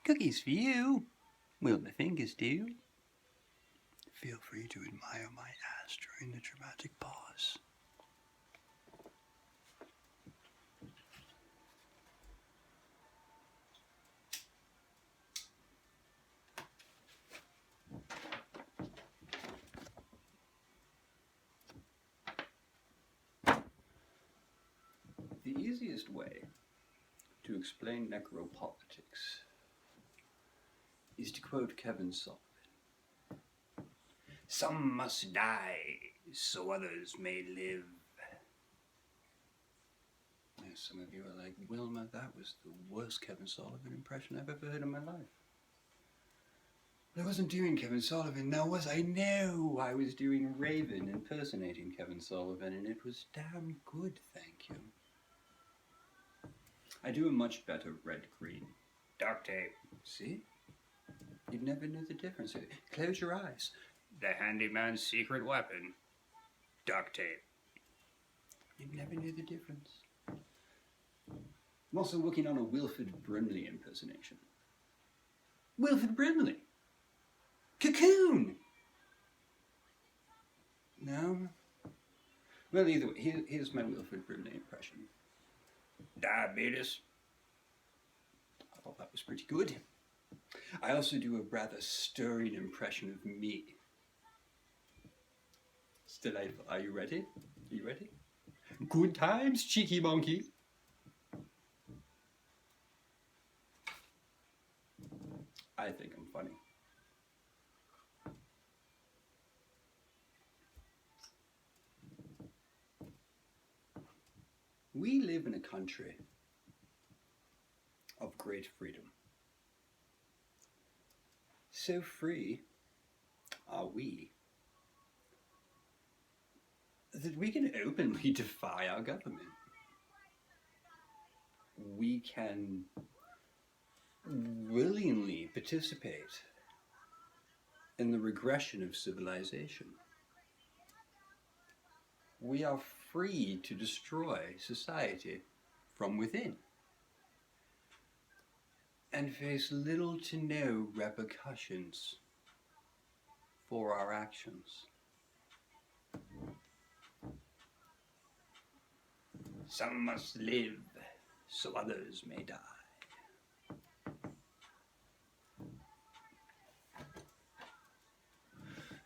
Cookies for you. Will my fingers do? Feel free to admire my ass during the dramatic pause. The easiest way to explain necropolitics is to quote Kevin Sullivan. Some must die so others may live. Now, some of you are like, Wilma, that was the worst Kevin Sullivan impression I've ever heard in my life. But I wasn't doing Kevin Sullivan, now was I? No, I was doing Raven impersonating Kevin Sullivan, and it was damn good, thank you. I do a much better red-green. Duct tape. See? You'd never know the difference. Close your eyes. The handyman's secret weapon. Duct tape. You'd never know the difference. I'm also working on a Wilford Brimley impersonation. Wilford Brimley! Cocoon! No? Well, either way, here's my Wilford Brimley impression. Diabetes. I thought that was pretty good. I also do a rather stirring impression of me. It's delightful. Are you ready? Are you ready? Good times, cheeky monkey. I think I'm funny. We live in a country of great freedom. So free are we that we can openly defy our government. We can willingly participate in the regression of civilization. We are free to destroy society from within and face little to no repercussions for our actions. Some must live so others may die.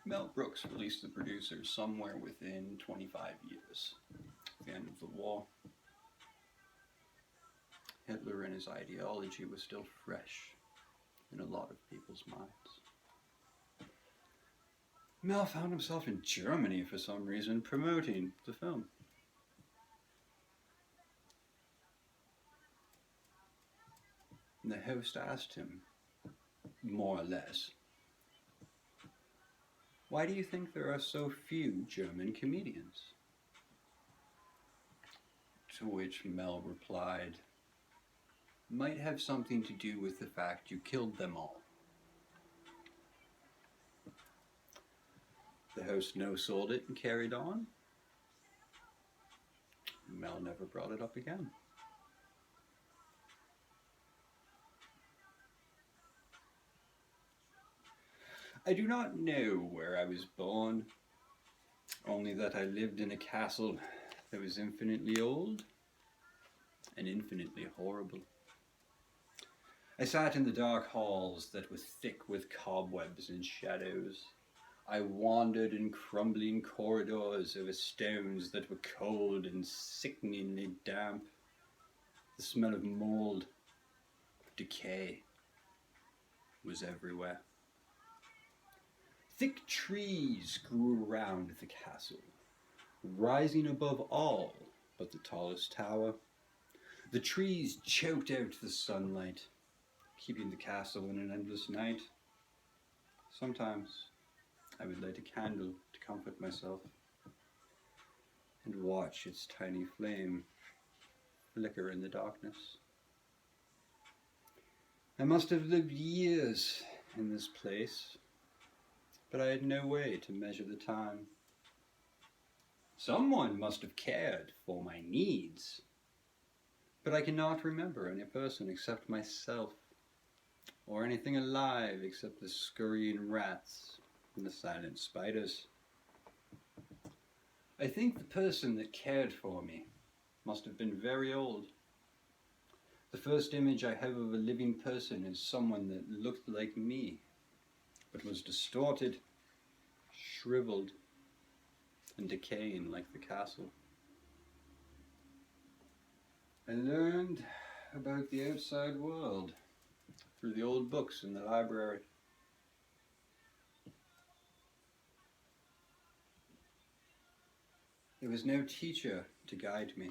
Mel Brooks released The Producers somewhere within 25 years. At the end of the war, Hitler and his ideology was still fresh in a lot of people's minds. Mel found himself in Germany for some reason promoting the film. And the host asked him, more or less, why do you think there are so few German comedians? To which Mel replied, might have something to do with the fact you killed them all. The host no-sold it and carried on. Mel never brought it up again. I do not know where I was born, only that I lived in a castle that was infinitely old and infinitely horrible. I sat in the dark halls that were thick with cobwebs and shadows. I wandered in crumbling corridors over stones that were cold and sickeningly damp. The smell of mold, decay, was everywhere. Thick trees grew around the castle, rising above all but the tallest tower. The trees choked out the sunlight, keeping the castle in an endless night. Sometimes I would light a candle to comfort myself and watch its tiny flame flicker in the darkness. I must have lived years in this place, but I had no way to measure the time. Someone must have cared for my needs, but I cannot remember any person except myself. or anything alive except the scurrying rats and the silent spiders. I think the person that cared for me must have been very old. The first image I have of a living person is someone that looked like me, but was distorted, shriveled, and decaying like the castle. I learned about the outside world through the old books in the library. There was no teacher to guide me.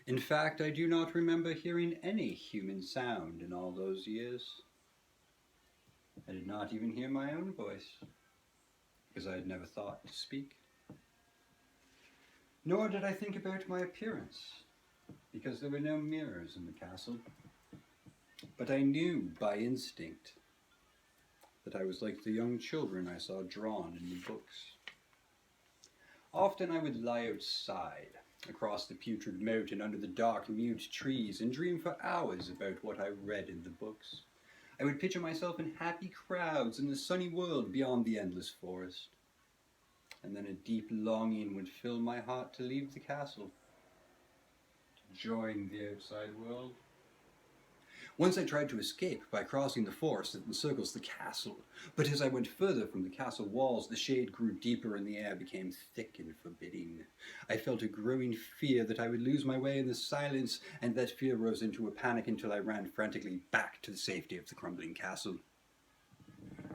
In fact, I do not remember hearing any human sound in all those years. I did not even hear my own voice, because I had never thought to speak. Nor did I think about my appearance, because there were no mirrors in the castle. But I knew by instinct that I was like the young children I saw drawn in the books. Often I would lie outside, across the putrid moat and under the dark, mute trees, and dream for hours about what I read in the books. I would picture myself in happy crowds in the sunny world beyond the endless forest. And then a deep longing would fill my heart to leave the castle, to join the outside world. Once I tried to escape by crossing the forest that encircles the castle, but as I went further from the castle walls, the shade grew deeper and the air became thick and forbidding. I felt a growing fear that I would lose my way in the silence, and that fear rose into a panic until I ran frantically back to the safety of the crumbling castle.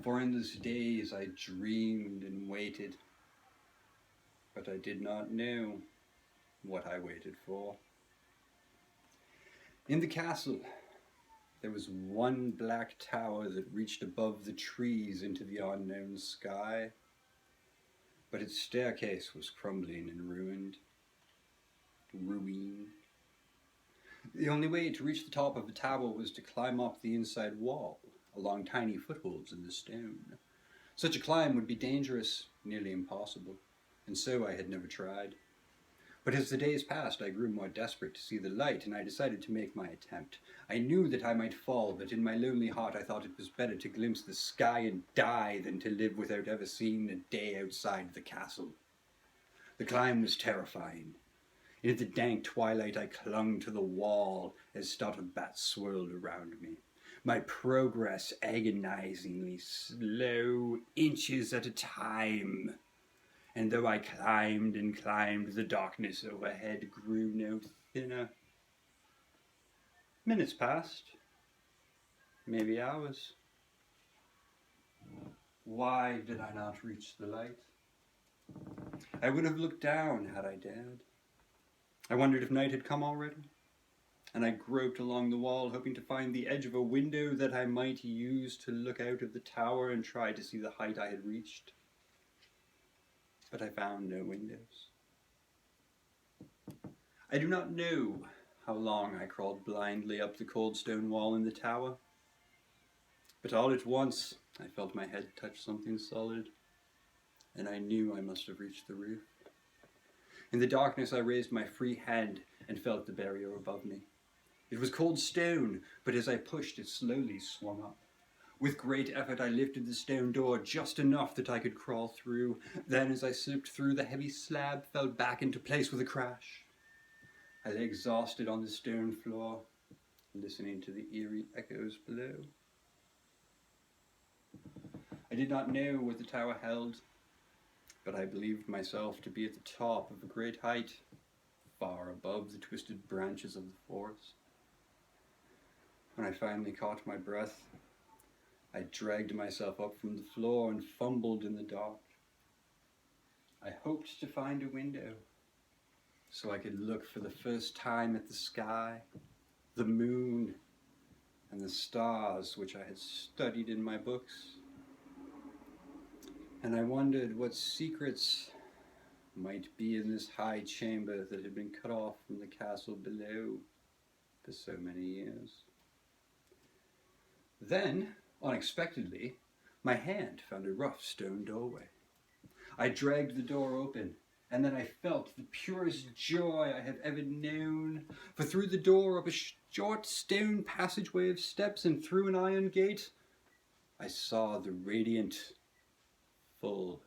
For endless days I dreamed and waited, but I did not know what I waited for. In the castle, there was one black tower that reached above the trees into the unknown sky, but its staircase was crumbling and ruined. The only way to reach the top of the tower was to climb up the inside wall, along tiny footholds in the stone. Such a climb would be dangerous, nearly impossible, and so I had never tried. But as the days passed, I grew more desperate to see the light, and I decided to make my attempt. I knew that I might fall, but in my lonely heart I thought it was better to glimpse the sky and die than to live without ever seeing a day outside the castle. The climb was terrifying. In the dank twilight I clung to the wall as startled bats swirled around me. My progress agonizingly slow, inches at a time. And though I climbed and climbed, the darkness overhead grew no thinner. Minutes passed, maybe hours. Why did I not reach the light? I would have looked down had I dared. I wondered if night had come already, and I groped along the wall, hoping to find the edge of a window that I might use to look out of the tower and try to see the height I had reached. But I found no windows. I do not know how long I crawled blindly up the cold stone wall in the tower, but all at once I felt my head touch something solid, and I knew I must have reached the roof. In the darkness I raised my free hand and felt the barrier above me. It was cold stone, but as I pushed it slowly swung up. With great effort I lifted the stone door just enough that I could crawl through. Then as I slipped through, the heavy slab fell back into place with a crash. I lay exhausted on the stone floor, listening to the eerie echoes below. I did not know what the tower held, but I believed myself to be at the top of a great height, far above the twisted branches of the forest. When I finally caught my breath, I dragged myself up from the floor and fumbled in the dark. I hoped to find a window so I could look for the first time at the sky, the moon, and the stars which I had studied in my books. And I wondered what secrets might be in this high chamber that had been cut off from the castle below for so many years. Then, unexpectedly, my hand found a rough stone doorway. I dragged the door open, and then I felt the purest joy I have ever known, for through the door up a short stone passageway of steps and through an iron gate, I saw the radiant, full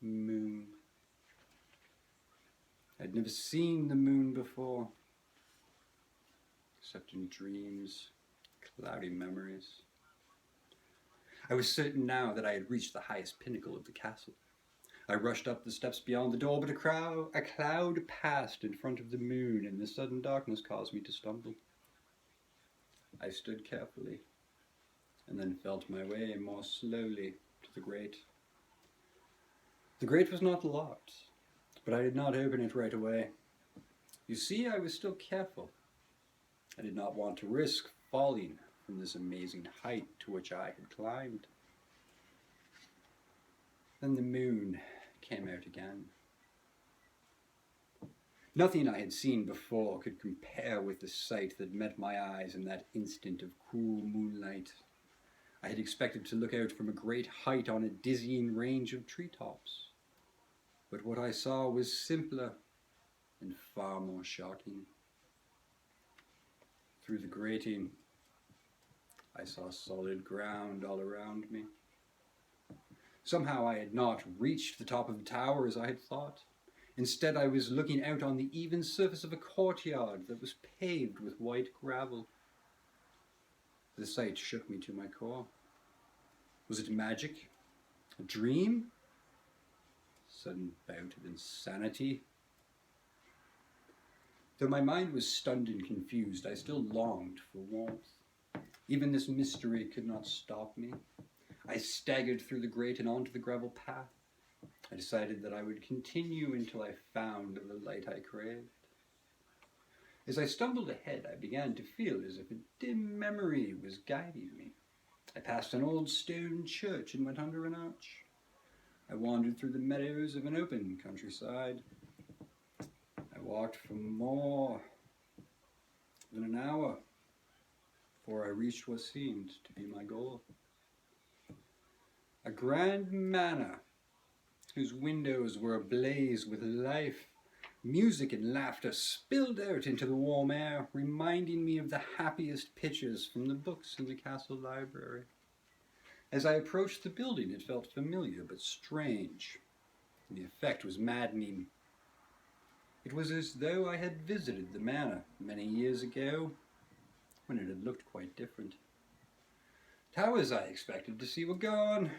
moon. I'd never seen the moon before, except in dreams, cloudy memories. I was certain now that I had reached the highest pinnacle of the castle. I rushed up the steps beyond the door, but a cloud passed in front of the moon, and the sudden darkness caused me to stumble. I stood carefully, and then felt my way more slowly to the grate. The grate was not locked, but I did not open it right away. You see, I was still careful. I did not want to risk falling from this amazing height to which I had climbed. Then the moon came out again. Nothing I had seen before could compare with the sight that met my eyes in that instant of cool moonlight. I had expected to look out from a great height on a dizzying range of treetops. But what I saw was simpler and far more shocking. Through the grating, I saw solid ground all around me. Somehow I had not reached the top of the tower as I had thought. Instead, I was looking out on the even surface of a courtyard that was paved with white gravel. The sight shook me to my core. Was it magic? A dream? Sudden bout of insanity? Though my mind was stunned and confused, I still longed for warmth. Even this mystery could not stop me. I staggered through the grate and onto the gravel path. I decided that I would continue until I found the light I craved. As I stumbled ahead, I began to feel as if a dim memory was guiding me. I passed an old stone church and went under an arch. I wandered through the meadows of an open countryside. I walked for more than an hour before I reached what seemed to be my goal. A grand manor whose windows were ablaze with life. Music and laughter spilled out into the warm air, reminding me of the happiest pictures from the books in the castle library. As I approached the building, it felt familiar but strange. The effect was maddening. It was as though I had visited the manor many years ago, when it had looked quite different. Towers I expected to see were gone,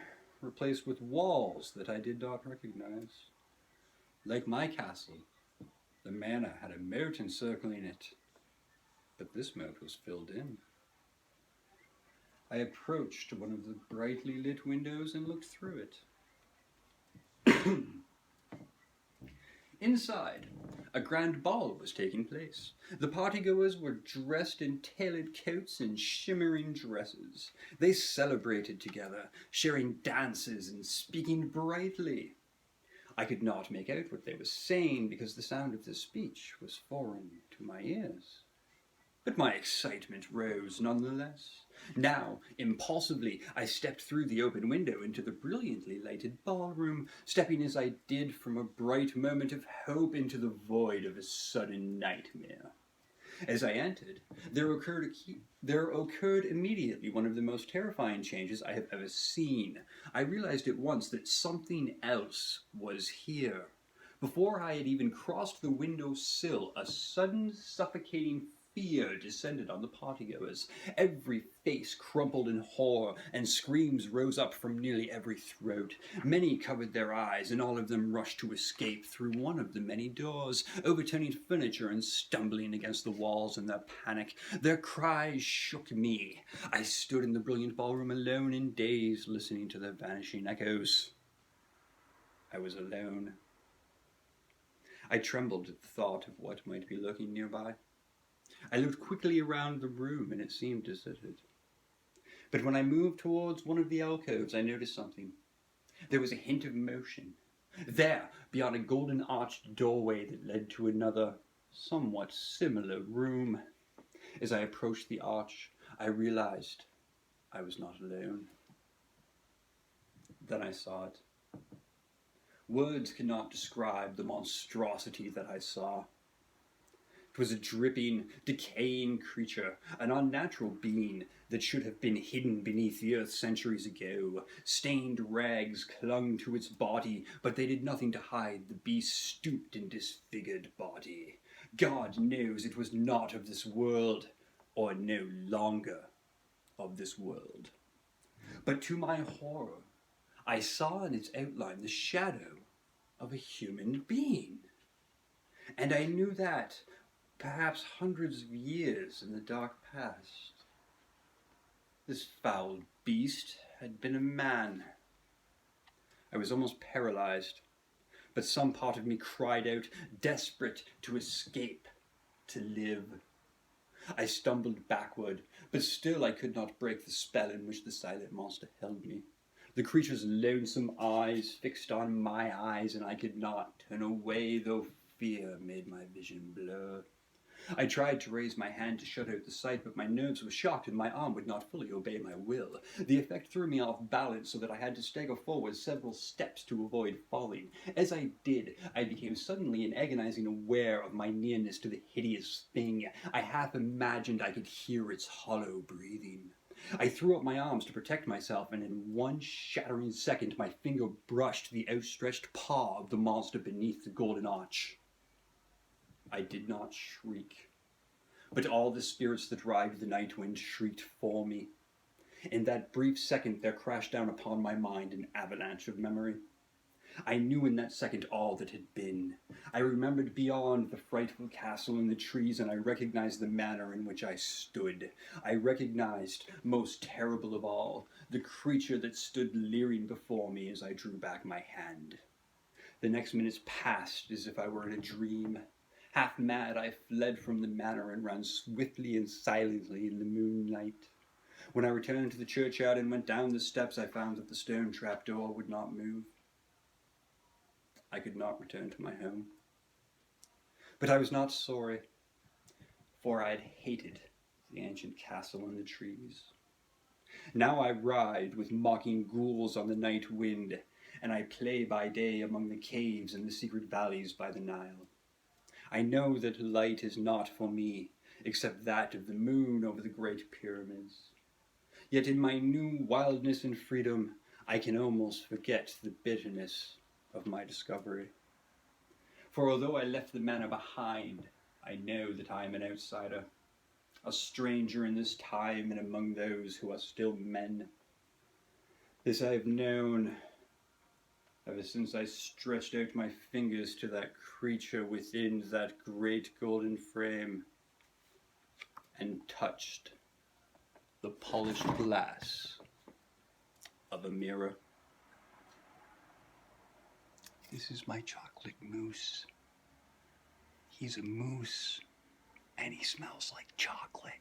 replaced with walls that I did not recognize. Like my castle, the manor had a moat encircling it, but this moat was filled in. I approached one of the brightly lit windows and looked through it. Inside, a grand ball was taking place. The partygoers were dressed in tailored coats and shimmering dresses. They celebrated together, sharing dances and speaking brightly. I could not make out what they were saying because the sound of their speech was foreign to my ears. But my excitement rose nonetheless. Now, impulsively, I stepped through the open window into the brilliantly lighted ballroom, stepping as I did from a bright moment of hope into the void of a sudden nightmare. As I entered, there occurred immediately one of the most terrifying changes I have ever seen. I realized at once that something else was here. Before I had even crossed the window sill, a sudden suffocating fear descended on the partygoers. Every face crumpled in horror, and screams rose up from nearly every throat. Many covered their eyes, and all of them rushed to escape through one of the many doors, overturning furniture and stumbling against the walls in their panic. Their cries shook me. I stood in the brilliant ballroom alone and dazed, listening to their vanishing echoes. I was alone. I trembled at the thought of what might be lurking nearby. I looked quickly around the room, and it seemed deserted. But when I moved towards one of the alcoves, I noticed something. There was a hint of motion. There, beyond a golden-arched doorway that led to another, somewhat similar room. As I approached the arch, I realized I was not alone. Then I saw it. Words cannot describe the monstrosity that I saw. 'Twas a dripping, decaying creature, an unnatural being that should have been hidden beneath the earth centuries ago. Stained rags clung to its body, but they did nothing to hide the beast's stooped and disfigured body. God knows it was not of this world, or no longer of this world. But to my horror, I saw in its outline the shadow of a human being. And I knew that, perhaps hundreds of years in the dark past, this foul beast had been a man. I was almost paralyzed, but some part of me cried out, desperate to escape, to live. I stumbled backward, but still I could not break the spell in which the silent monster held me. The creature's lonesome eyes fixed on my eyes, and I could not turn away, though fear made my vision blur. I tried to raise my hand to shut out the sight, but my nerves were shocked and my arm would not fully obey my will. The effect threw me off balance so that I had to stagger forward several steps to avoid falling. As I did, I became suddenly and agonizingly aware of my nearness to the hideous thing. I half imagined I could hear its hollow breathing. I threw up my arms to protect myself, and in one shattering second my finger brushed the outstretched paw of the monster beneath the golden arch. I did not shriek, but all the spirits that ride the night wind shrieked for me. In that brief second there crashed down upon my mind an avalanche of memory. I knew in that second all that had been. I remembered beyond the frightful castle and the trees, and I recognized the manner in which I stood. I recognized, most terrible of all, the creature that stood leering before me as I drew back my hand. The next minutes passed as if I were in a dream. Half mad, I fled from the manor and ran swiftly and silently in the moonlight. When I returned to the churchyard and went down the steps, I found that the stone trapdoor would not move. I could not return to my home. But I was not sorry, for I had hated the ancient castle and the trees. Now I ride with mocking ghouls on the night wind, and I play by day among the caves and the secret valleys by the Nile. I know that light is not for me, except that of the moon over the great pyramids. Yet in my new wildness and freedom, I can almost forget the bitterness of my discovery. For although I left the manor behind, I know that I am an outsider, a stranger in this time and among those who are still men. This I have known ever since I stretched out my fingers to that creature within that great golden frame and touched the polished glass of a mirror. This is my chocolate mousse. He's a moose, and he smells like chocolate.